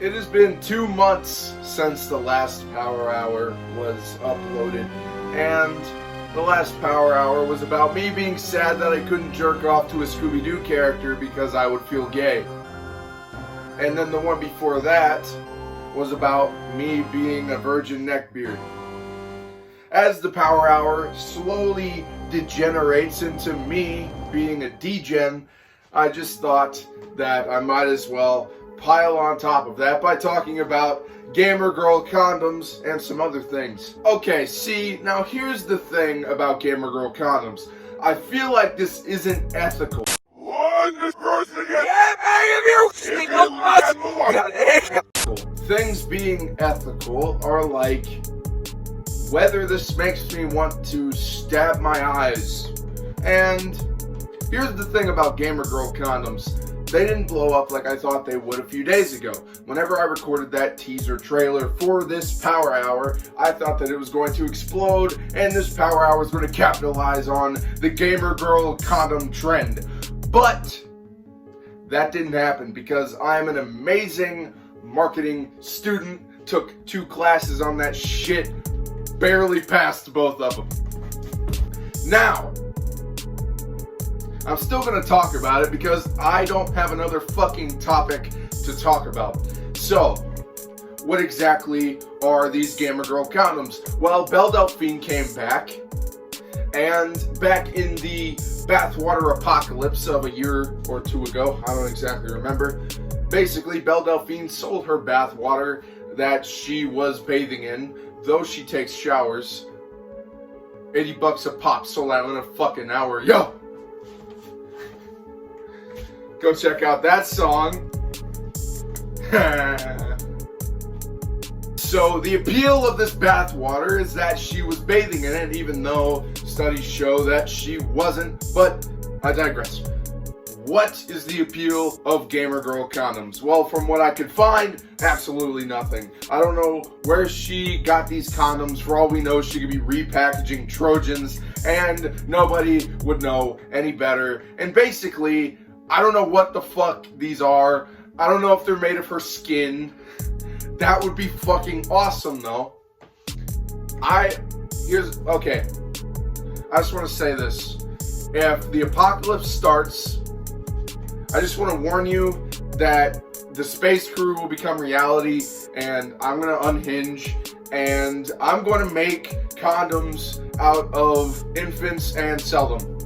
It has been 2 months since the last Power Hour was uploaded, and the last Power Hour was about me being sad that I couldn't jerk off to a Scooby-Doo character because I would feel gay. And then the one before that was about me being a virgin neckbeard. As the Power Hour slowly degenerates into me being a degen, I just thought that I might as well pile on top of that by talking about Gamr Girl condoms and some other things. Okay, see, now here's the thing about Gamr Girl condoms. I feel like this isn't ethical. Things being ethical are like whether this makes me want to stab my eyes. And here's the thing about Gamr Girl condoms. They didn't blow up like I thought they would a few days ago. Whenever I recorded that teaser trailer for this Power Hour, I thought that it was going to explode and this Power Hour was going to capitalize on the Gamr Girl condom trend. But that didn't happen because I'm an amazing marketing student, took 2 classes on that shit, barely passed both of them. Now, I'm still going to talk about it because I don't have another fucking topic to talk about. So, what exactly are these Gamr Girl condoms? Well, Belle Delphine came back, and back in the bathwater apocalypse of a year or 2 ago, I don't exactly remember, basically Belle Delphine sold her bathwater that she was bathing in, though she takes showers. $80 a pop, sold out in a fucking hour. Yo! Go check out that song. So the appeal of this bathwater is that she was bathing in it, even though studies show that she wasn't, but I digress. What is the appeal of Gamr Girl condoms? Well, from what I could find, absolutely nothing. I don't know where she got these condoms. For all we know, she could be repackaging Trojans, and nobody would know any better. And basically, I don't know what the fuck these are. I don't know if they're made of her skin. That would be fucking awesome, though. Okay. I just want to say this. If the apocalypse starts, I just want to warn you that the space crew will become reality, and I'm going to unhinge, and I'm going to make condoms out of infants and sell them.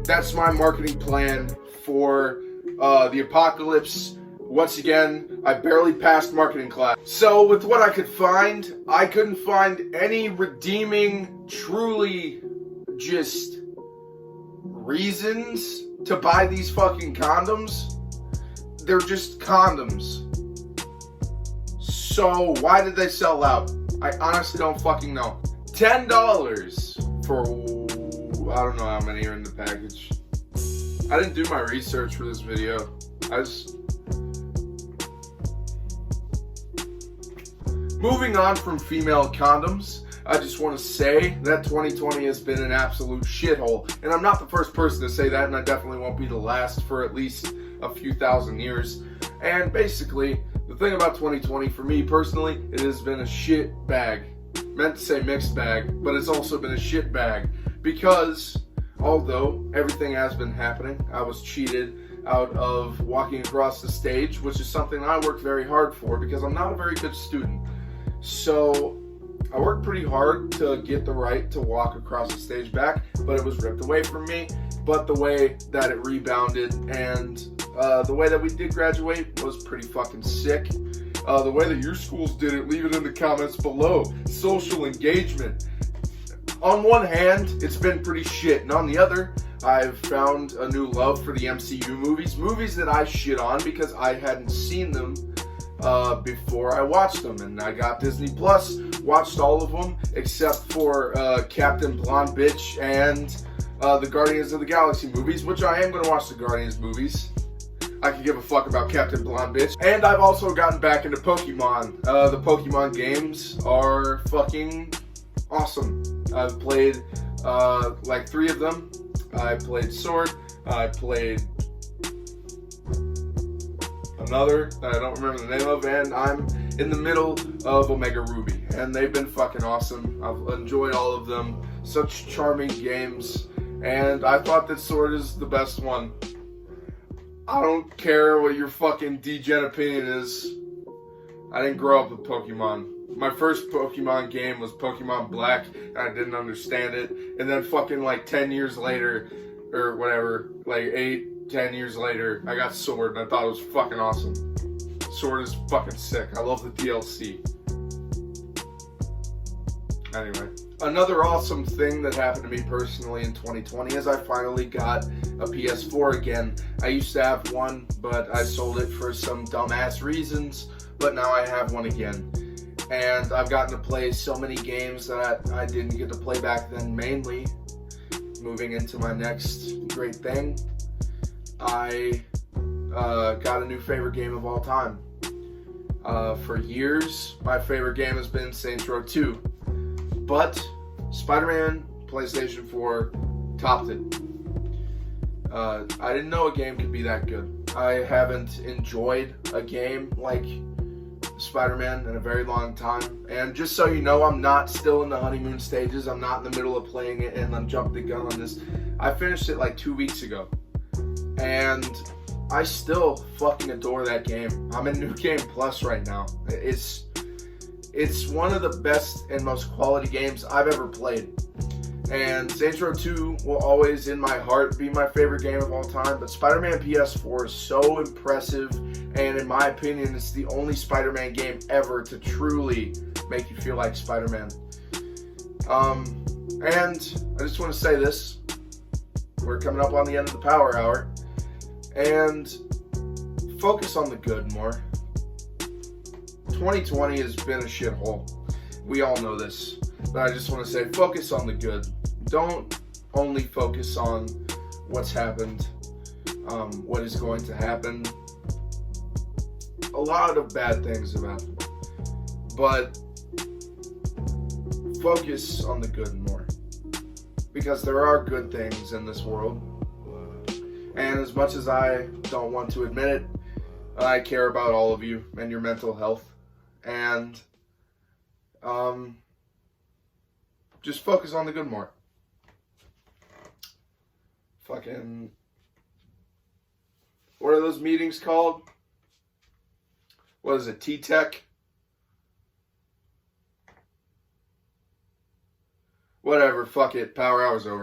That's my marketing plan for the apocalypse. Once again, I barely passed marketing class. So with what I could find, I couldn't find any redeeming, truly just reasons to buy these fucking condoms. They're just condoms. So why did they sell out? I honestly don't fucking know. $10 for, I don't know how many are in the package. I didn't do my research for this video. Moving on from female condoms, I just want to say that 2020 has been an absolute shithole. And I'm not the first person to say that, and I definitely won't be the last for at least a few thousand years. And basically, the thing about 2020 for me personally, it has been a shit bag. Meant to say mixed bag, but it's also been a shit bag. Because, although everything has been happening, I was cheated out of walking across the stage, which is something I worked very hard for because I'm not a very good student. So I worked pretty hard to get the right to walk across the stage back, but it was ripped away from me. But the way that it rebounded and the way that we did graduate was pretty fucking sick. The way that your schools did it, leave it in the comments below. Social engagement. On one hand, it's been pretty shit, and on the other, I've found a new love for the MCU movies. Movies that I shit on because I hadn't seen them before I watched them. And I got Disney Plus, watched all of them, except for Captain Blonde Bitch and the Guardians of the Galaxy movies, which I am going to watch the Guardians movies. I can give a fuck about Captain Blonde Bitch. And I've also gotten back into Pokemon. The Pokemon games are fucking awesome. I've played like 3 of them. I played Sword, I played another that I don't remember the name of, and I'm in the middle of Omega Ruby, and they've been fucking awesome. I've enjoyed all of them. Such charming games, and I thought that Sword is the best one. I don't care what your fucking degen opinion is. I didn't grow up with Pokemon. My first Pokemon game was Pokemon Black, and I didn't understand it. And then fucking like 10 years later, or whatever, like 8, 10 years later, I got Sword, and I thought it was fucking awesome. Sword is fucking sick. I love the DLC. Anyway, another awesome thing that happened to me personally in 2020 is I finally got a PS4 again. I used to have one, but I sold it for some dumbass reasons, but now I have one again. And I've gotten to play so many games that I didn't get to play back then, mainly. Moving into my next great thing, I got a new favorite game of all time. For years, my favorite game has been Saints Row 2. But Spider-Man PlayStation 4 topped it. I didn't know a game could be that good. I haven't enjoyed a game like Spider-Man in a very long time. And just so you know, I'm not still in the honeymoon stages. I'm not in the middle of playing it and I'm jumping the gun on this. I finished it like 2 weeks ago. And I still fucking adore that game. I'm in New Game Plus right now. It's one of the best and most quality games I've ever played. And Saints Row 2 will always, in my heart, be my favorite game of all time. But Spider-Man PS4 is so impressive, and in my opinion, it's the only Spider-Man game ever to truly make you feel like Spider-Man. And I just want to say this. We're coming up on the end of the Power Hour. And focus on the good more. 2020 has been a shithole. We all know this. But I just want to say, focus on the good. Don't only focus on what's happened, what is going to happen. A lot of bad things have happened. But focus on the good more. Because there are good things in this world. And as much as I don't want to admit it, I care about all of you and your mental health. And just focus on the good more. Fucking, what are those meetings called? What is it, T-Tech? Whatever, fuck it, Power Hour's over.